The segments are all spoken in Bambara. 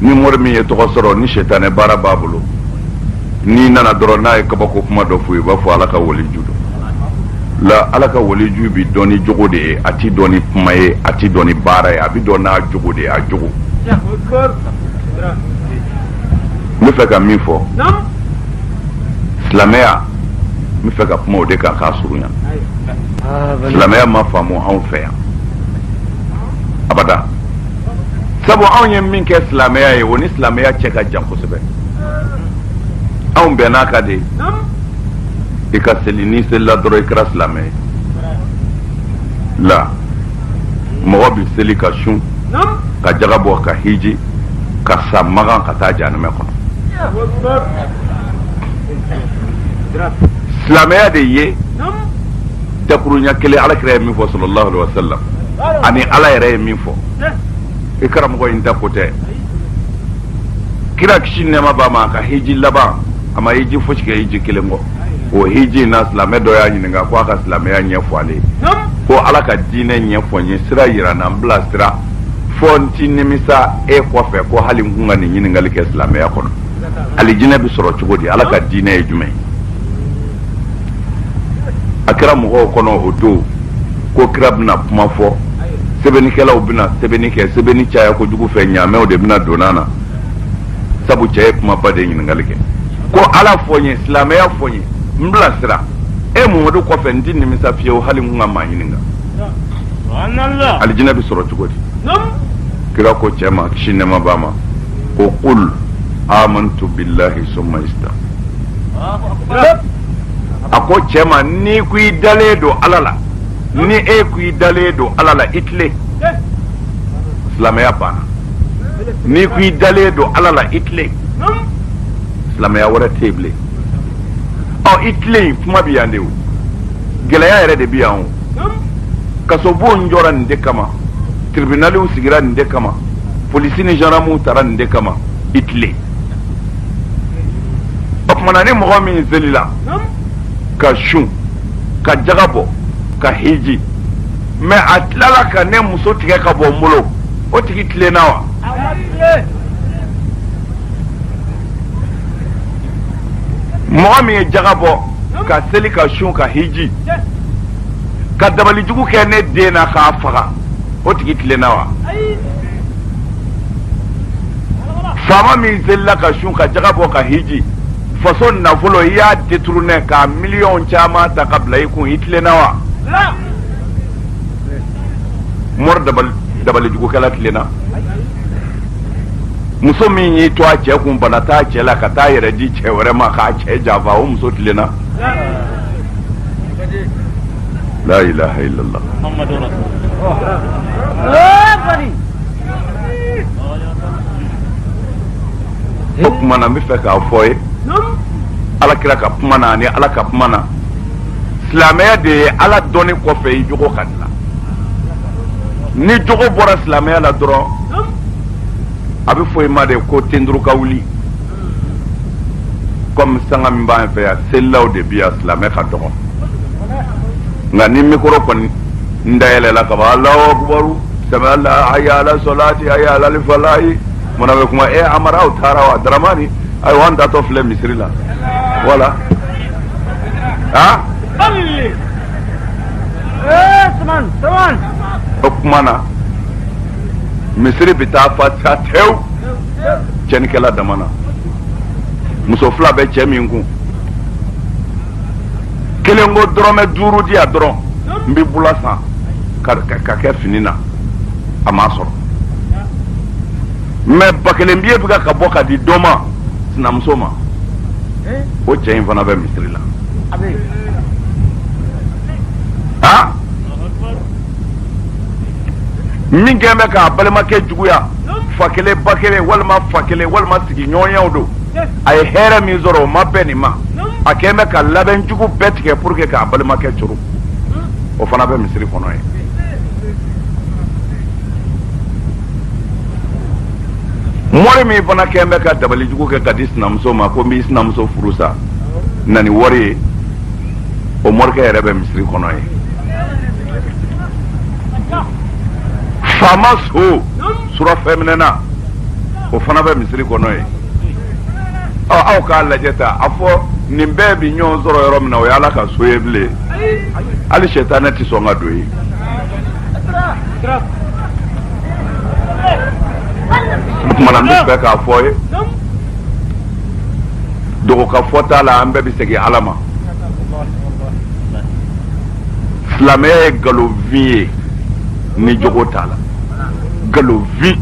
ni mori min ye tɔgɔ sɔrɔ ni shetane baara b'a bolo n'i nana dɔrɔn n'a ye kabako kuma dɔ f'u ye u b'a fɔ ala ka waliju don la ala ka waliju bi dɔn ni jogo de ye a ti dɔn ni kuma ye a ti dɔn ni baara ye a bi dɔn n'a jogo de ye a jogo n bɛ fɛ ka min fɔ silamɛya n bɛ fɛ ka kuma o de kan k'a surunya silamɛya ma faamu anw fɛ yan abada sabu anw ye min kɛ silamɛya ye o ni silamɛya cɛ ka jan kosɛbɛ anw bɛn n'a ka de i ka seli n'i selila dɔrɔn i kɛra silamɛ ye la mɔgɔ bi seli ka sun ka jaga bɔ ka hiji ka sa magan ka taa jahanɛmɛ kɔnɔ silamɛya de ye dakuruɲa kelen alakira ye min fɔ sallallahu alaihi wasallam ani ala yɛrɛ ye min fɔ i karamɔgɔ in ta ko tɛ kira kisi nɛɛma b'a ma ka hiji laban a ma hiji fosi kɛ hiji kelen kɔ o hiji na silamɛ dɔ y'a ɲininka ko a ka silamɛya ɲɛfɔ ale ko ala ka diinɛ ɲɛfɔ n ye sira yira na n bila sira fɔ n ti nimisa e kɔfɛ ko hali n kun ka nin ɲininkali kɛ silamɛya kɔnɔ alijinɛ bi sɔrɔ cogo di ala ka diinɛ ye jumɛn a kɛra mɔgɔw kɔnɔ o don ko kira bɛna kuma fɔ sɛbɛnnikɛlaw bɛna sɛbɛnni kɛ sɛbɛnni caya kojugu fɛ ɲaamɛw de bɛna donna na sabu cɛ ye kumaba de ɲininkali kɛ ko ala fɔ n ye silamɛya fɔ n ye n bila sira e mamadu kɔfɛ n ti nimisa fiyewu hali n kun ka maa ɲininka alijinɛ bi sɔrɔ cogo di kira ko cɛ ma kisi nɛɛma b'a ma ko qul amantu billahi summa istam a ko cɛ ma ni ko i dalen don ala la ni e ko i dalen don ala la i tile silamɛya banna ni ko i dalen don ala la i tile silamɛya wɛrɛ tɛ yen bilen i tile in kuma bɛ yan de o gɛlɛya yɛrɛ de bɛ yan o kasobo n jɔra nin de kama tribunaliw sigira nin de kama polisi ni gendarmew taara nin de kama i tile o tumana ni mɔgɔ min selila ka sun ka jaga bɔ ka hiji mɛ a tilala ka ne muso tigɛ ka bɔ n bolo o tigi tilenna wa mɔgɔ min ye jaga bɔ ka seli ka sun ka hiji ka dabalijugu kɛ ne den na k'a faga o tigi tilenna wa faama min selila ka sun ka jaga bɔ ka hiji faso nafolo i y'a détourné ka miliyɔn caman ta ka bila i kun i tilenna wa mɔri dabalijugukɛla tilenna muso min y'i to a cɛ kun bana t'a cɛ la ka taa yɛrɛ di cɛ wɛrɛ ma k'a cɛ janfa o muso tilenna la ilaha illallah o kuma na n bɛ fɛ k'a fɔ ye ala kira ka kuma na ani ala ka kuma na silamɛya de ye ala dɔnni kɔfɛ i jogo ka dilan ni jogo bɔra silamɛya la dɔrɔn a bɛ fɔ i ma de ko tenduru ka wuli komi sanga min b'an fɛ yan selilaw de bi yan silamɛ ka dɔgɔ nka ni mikoro kɔni n dayɛlɛla ka ban alahu akubaru sami ala hayya ala solati hayya ala falahi mana bɛ kuma amaraw taara wa daramani ayiwa an tatɔ filɛ misiri la wala o kuma na misiri bɛ taa fa sa tewu cɛnnikɛla dama na muso fila bɛ cɛ min kun kelen ko dɔrɔmɛ 5 di yan dɔrɔn n bɛ bula san ka kɛ fini na a ma sɔrɔ mɛ ba kelen biye bɛ ka bɔ ka di dɔ ma sinamuso ma o cɛ in fana bɛ misiri la min kɛn bɛ k'a balimakɛ juguya fa kelen ba kelen walima fa kelen walima sigiɲɔgɔnyaw don a ye hɛrɛ min sɔrɔ o ma bɛn nin ma a kɛn bɛ ka labɛn jugu bɛɛ tigɛ pour que k'a balimakɛ coro o fana bɛ misiri kɔnɔ ye mɔri min fana kɛn bɛ ka dabalijugu kɛ ka di sinamuso ma ko n b'i sinamuso furu sa na ni wari ye o mɔrikɛ yɛrɛ bɛ misiri kɔnɔ ye faama so sura fɛminɛna o fana bɛ misiri kɔnɔ ye aw k'a lajɛ ta a fɔ nin bɛɛ bi ɲɔgɔn sɔrɔ yɔrɔ min na o ye Ala ka so ye bilen hali sɛtanɛ tɛ sɔn ka don ye o kumana n bɛ fɛ k'a fɔ ye dogo ka fɔta la an bɛɛ bɛ segin Ala ma silamɛya ye nkalonfin ye ni jogo t'a la nkalonfin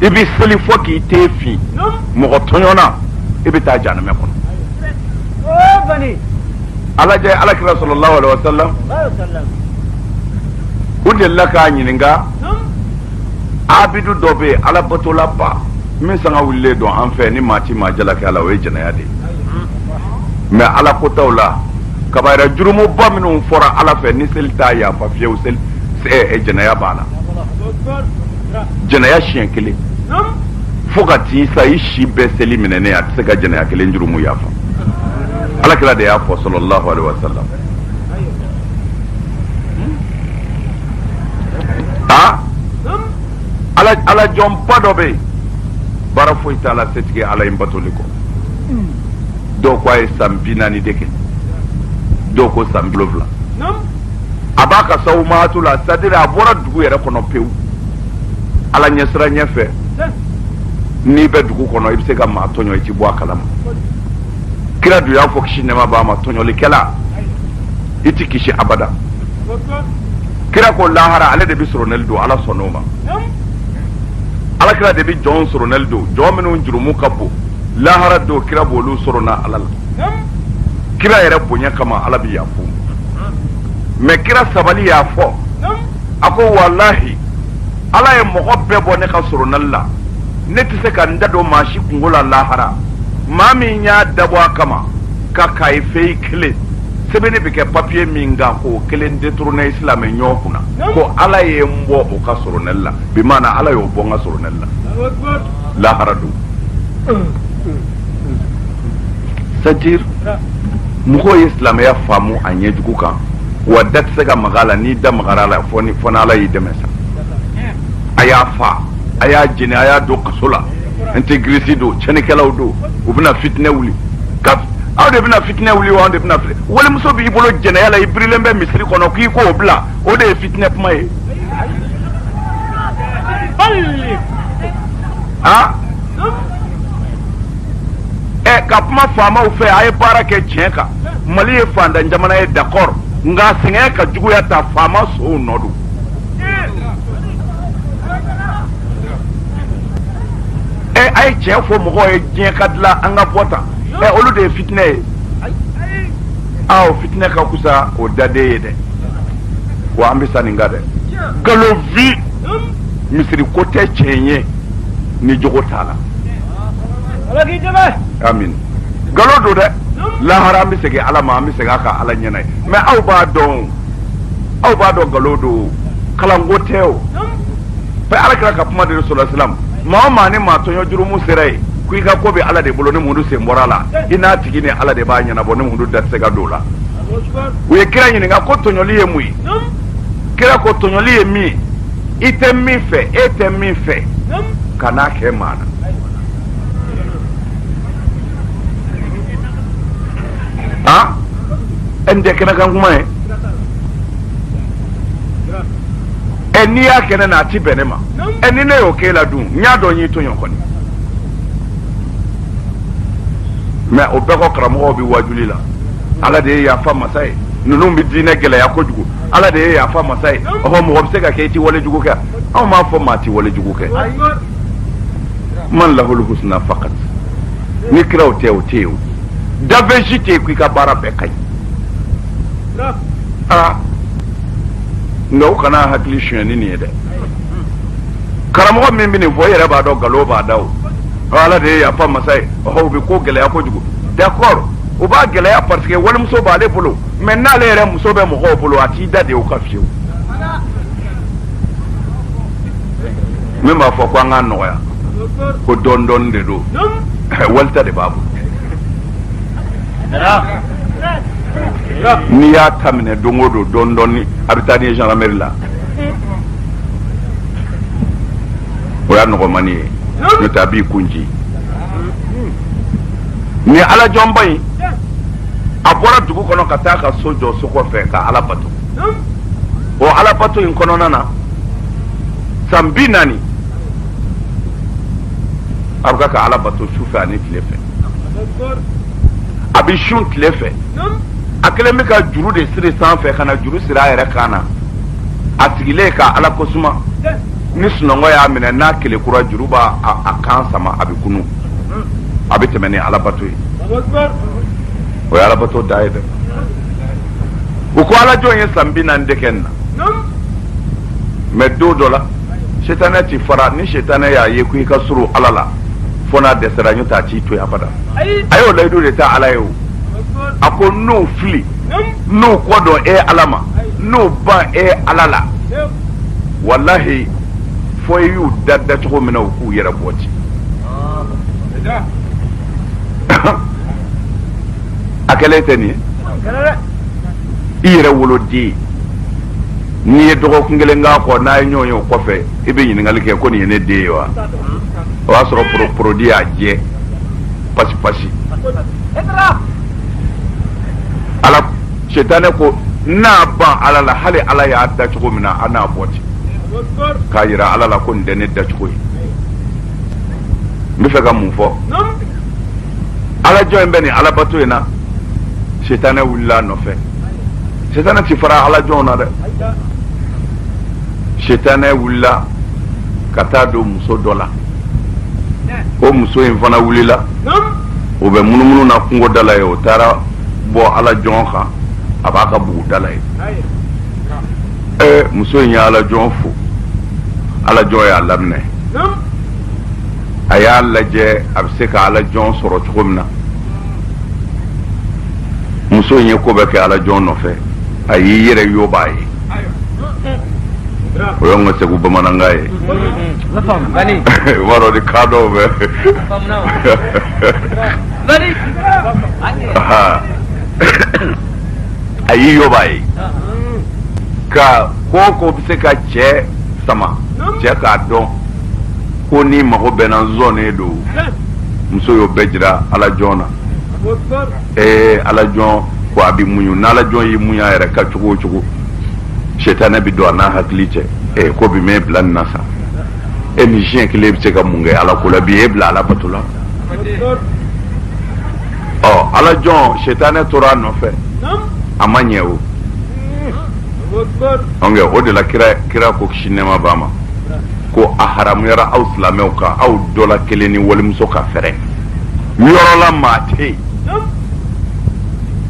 i bɛ seli fɔ k'i t'e fin mɔgɔ tɔɲɔna i bɛ taa jahanama kɔnɔ Alajɛ Alakira sallallahu alaihi wasallam o delila k'a ɲininka abidu dɔ bɛ yen alabatolaba min sanga wulilen don an fɛ ni maa ti maa jalaki a la o ye jɛnɛya de ye mais Ala ko t'aw la kabayira jurumuba minnu fɔra Ala fɛ ni seli t'a yafa fiyewu jɛnɛya b'a la jɛnɛya siɲɛ kelen fo ka t'i sa i si bɛɛ seli minɛnen a tɛ se ka jɛnɛya kelen jurumu yafa Alakira de y'a fɔ sallallahu alaihi wasallam ala jɔnba dɔ bɛ yen baara foyi t'a la setigi Ala in batoli kɔ dɔw ko a ye san 40 de kɛ dɔw ko san 7 a b'a ka sawumatu la c'est-à-dire a bɔra dugu yɛrɛ kɔnɔ pewu Ala ɲɛsira ɲɛfɛ n'i bɛ dugu kɔnɔ i bɛ se ka maa tɔɲɔ i ti bɔ a kalama kira dun y'a fɔ kisi nɛma b'a ma tɔɲɔlikɛla i ti kisi abada kira ko lahara ale de bɛ soronnɛli don Ala sɔnn'o ma Alakira de bɛ jɔn soronnɛli don jɔn minnu jurumu ka bon lahara don kira b'olu soronna Ala la kira yɛrɛ bonya kama Ala bɛ yafu mais kira sabali y'a fɔ a ko walahi Ala ye mɔgɔ bɛɛ bɔ ne ka soronnɛli la ne tɛ se ka n da don maa si kungo la lahara maa min y'a dabɔ a kama ka kaye fɛyi kelen sɛbɛnni bɛ kɛ papiye min kan k'o kelen détourné silamɛ ɲɔgɔn kunna ko Ala ye n bɔ o ka soronnɛli la bi maana Ala y'o bɔ n ka soronnɛli la lahara don c'est-à-dire mɔgɔw ye silamɛya faamu a ɲɛjugu kan wa da tɛ se ka maga a la n'i da magara a la fɔ ni Ala y'i dɛmɛ sa a y'a fa a y'a jeni a y'a don kaso la intégriste don cɛnnikɛlaw don u bɛna fitinɛ wuli aw de bɛna fitinɛ wuli wa anw de bɛna walimuso b'i bolo jɛnɛya la i birilen bɛ misiri kɔnɔ k'i k'o bila o de ye fitinɛ kuma ye ka kuma faamaw fɛ a ye baara kɛ tiɲɛ kan Mali ye fantan jamana ye d'accord nka sɛgɛn ka juguya ta faama sow nɔ don a ye tiɲɛ fɔ mɔgɔw ye diɲɛ ka dilan an ka bɔ tan olu de ye fitinɛ ye o fitinɛ ka kusa o daden ye dɛ wa an bɛ sa nin kan dɛ nkalonfin misiri ko tɛ tiɲɛ ye ni jogo t'a la amin nkalon don dɛ lahara an bɛ segin Ala ma an bɛ segin a ka Ala ɲɛna ye mais aw b'a dɔn nkalon don kalanko tɛ o Alakira ka kuma de ye sallallahu alaihi wasallam maa o maa ni maa tɔɲɔ jurumu sera ye ko i ka ko bɛ Ala de bolo ni mundu sen bɔra la i n'a tigi ni Ala de b'a ɲɛnabɔ ni mundu da tɛ se ka don o la u ye kira ɲininka ko tɔɲɔli ye mun ye kira ko tɔɲɔli ye min ye i tɛ min fɛ e tɛ min fɛ ka n'a kɛ maa na n tɛ kɛnɛkan kuma ye n'i y'a kɛnɛ na a ti bɛn ne ma ni ne y'o k'e la dun n y'a dɔn n y'i tɔɲɔ kɔni mais o bɛɛ kɔ karamɔgɔw bɛ wajuli la Ala de ye yafa masa ye ninnu bɛ diinɛ gɛlɛya kojugu Ala de ye yafa masa ye mɔgɔ bɛ se ka kɛ i ti walejugu kɛ anw m'a fɔ maa ti walejugu kɛ man lahul husna faqat ni kira o tɛ o tɛ yen o dafɛn si tɛ yen ko i ka baara bɛɛ ka ɲi nka o kana hakili sonyɛni nin ye dɛ karamɔgɔ min bɛ nin fɔ e yɛrɛ b'a dɔn nkalon b'a da o Ala de ye yafa masa ye u bɛ ko gɛlɛya kojugu d'accord u b'a gɛlɛya parce que walimuso b'ale bolo mais n'ale yɛrɛ muso bɛ mɔgɔw bolo a t'i da de o kan fiyewu min b'a fɔ ko an k'a nɔgɔya ko dɔɔni dɔɔni de don walita de b'a bolo n'i y'a ta minɛ don o don dɔɔni dɔɔni a bɛ taa n'i ye gendarmerie la o y'a nɔgɔmani ye n'o tɛ a b'i kunji ni ala jɔn ba in a bɔra dugu kɔnɔ ka taa ka so jɔ so kɔfɛ ka ala bato o ala bato in kɔnɔna na san 40 a bɛ ka ala bato su fɛ ani tile fɛ a bɛ sun tile fɛ a kɛlen bɛ ka juru de siri sanfɛ ka na juru siri a yɛrɛ kan na a sigilen ka ala ko suma ni sunɔgɔ y'a minɛ n'a kelekura juru b'a a kan sama a bɛ kunu a bɛ tɛmɛ ni ala bato ye o ye ala bato da ye dɛ u ko ala jɔn ye san 40 de kɛ nin na mɛ don dɔ la setanɛ ti fara ni setanɛ y'a ye ko i ka surun ala la fo n'a dɛsɛra ɲɔtɛ a t'i to yen abada a y'o layidu de ta ala ye o a ko n'u fili n'u kɔ dɔn e ala ma n'u ban e ala la walahi fo i y'u da cogo min na u k'u yɛrɛ bɔ ci a kɛlen tɛ nin ye i yɛrɛ woloden n'i ye dɔgɔkun kelen k'a kɔ n'a ye ɲɔgɔn ye o kɔfɛ i bɛ ɲininkali kɛ ko nin ye ne den ye wa o y'a sɔrɔ porodi y'a jɛ pasi ala setanɛ ko n'a ban ala la hali ala y'a da cogo min na a n'a bɔ ten k'a yira ala la ko nin tɛ ne da cogo ye n bɛ fɛ ka mun fɔ ala jɔn in bɛ nin ala bato in na setanɛ wulila a nɔfɛ setanɛ ti fara ala jɔn na dɛ setanɛ wulila ka taa don muso dɔ la o muso in fana wulila o bɛ munumunu na kungo da la ye o taara bɔ ala jɔn kan a b'a ka bugu da la ye muso in ye ala jɔn fo ala jɔn y'a laminɛ a y'a lajɛ a bɛ se ka ala jɔn sɔrɔ cogo min na muso in ye ko bɛɛ kɛ ala jɔn nɔfɛ a y'i yɛrɛ yoba ye o y'anw ka segu bamanankan ye o b'a dɔn ni kan dɔw bɛ a y'i yoba ye ka ko ko bɛ se ka cɛ sama cɛ k'a dɔn ko ni mago bɛnna zɔnnen don muso y'o bɛɛ jira ala jɔn na ala jɔn ko a bɛ muɲu n'ala jɔn y'i muɲu a yɛrɛ ka cogo o cogo setanɛ bɛ don a n'a hakili cɛ ko bi m'e bila nin na sa ni siɲɛ kelen bɛ se ka mun kɛ ala ko la bi e bila ala bato la ala jɔn setanɛ tora a nɔfɛ a ma ɲɛ o o de la kira ko kisi nɛɛma b'a ma ko a haramuyara aw silamɛw kan aw dɔ la kelen ni walimuso ka fɛrɛ yɔrɔ la maa tɛ yen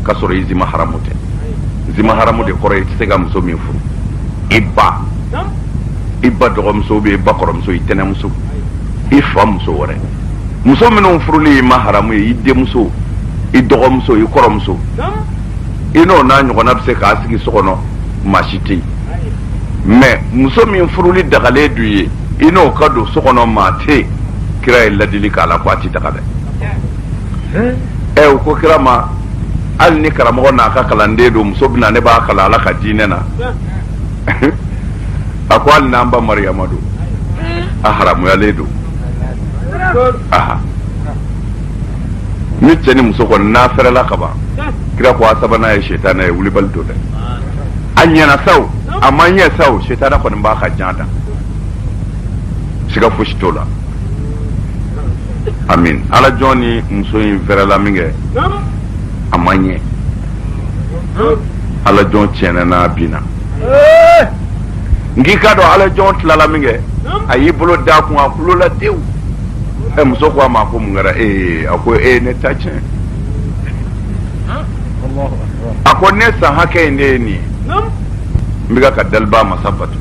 k'a sɔrɔ i zima haramu tɛ zima haramu de kɔrɔ ye i tɛ se ka muso min furu i ba dɔgɔmuso bɛ i ba kɔrɔmuso i tɛnɛmuso i fa muso wɛrɛ muso minnu furuli i ma haramu ye i denmuso i dɔgɔmuso i kɔrɔmuso i n'o n'a ɲɔgɔnna bɛ se k'a sigi so kɔnɔ maa si tɛ yen mɛ muso min furuli dagalen dun ye i n'o ka don so kɔnɔ maa tɛ yen kira ye ladili k'a la ko a tɛ daga dɛ o ko kira ma hali ni karamɔgɔ n'a ka kalanden don muso bɛna ne b'a kalan ala ka diinɛ na a ko hali n'an ba mariyama don a haramuyalen don ni cɛ ni muso kɔni n'a fɛrɛla ka ban kira ko a sabanan ye setanɛ ye wulibali don dɛ a ɲɛna saw a ma ɲɛ saw setanɛ kɔni b'a ka jan da siga fosi t'o la amin ala jɔn ni muso in fɛrɛla min kɛ a ma ɲɛ ala jɔn tiɲɛna n'a binna n'i ka dɔn ala jɔn tilala min kɛ a y'i bolo da kun a kulola tewu muso ko a ma ko mun kɛra a ko ne ta tiɲɛ a ko ne san hakɛ in ne ye nin ye n bɛ ka daliba masa batu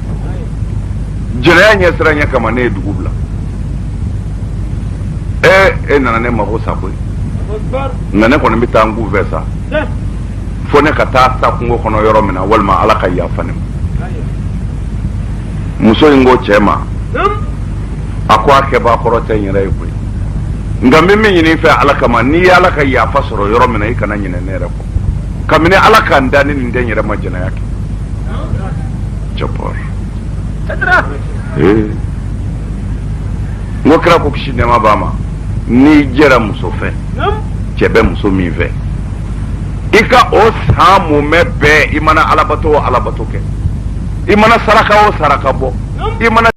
jɛnɛya ɲɛ sira ɲɛ kama ne ye dugu bila e nana ne mako sa koyi nka ne kɔni bɛ taa n k'u fɛ sa fo ne ka taa sa kungo kɔnɔ yɔrɔ min na walima ala ka yafa ne ma muso in ko cɛ ma a ko a kɛbaa kɔrɔ tɛ n yɛrɛ ye koyi nka n bɛ min ɲini i fɛ ala kama n'i ye ala ka yafa sɔrɔ yɔrɔ min na i kana ɲinɛ ne yɛrɛ kɔ kabini ala ka n da ni nin den yɛrɛ ma jɛnɛya kɛ cɛpɔr ngo kira ko kisi nɛma b'a ma n'i jɛra muso fɛ cɛ bɛ muso min fɛ i ka o san mumɛ bɛɛ i mana alabato o alabato kɛ i mana saraka o saraka bɔ i mana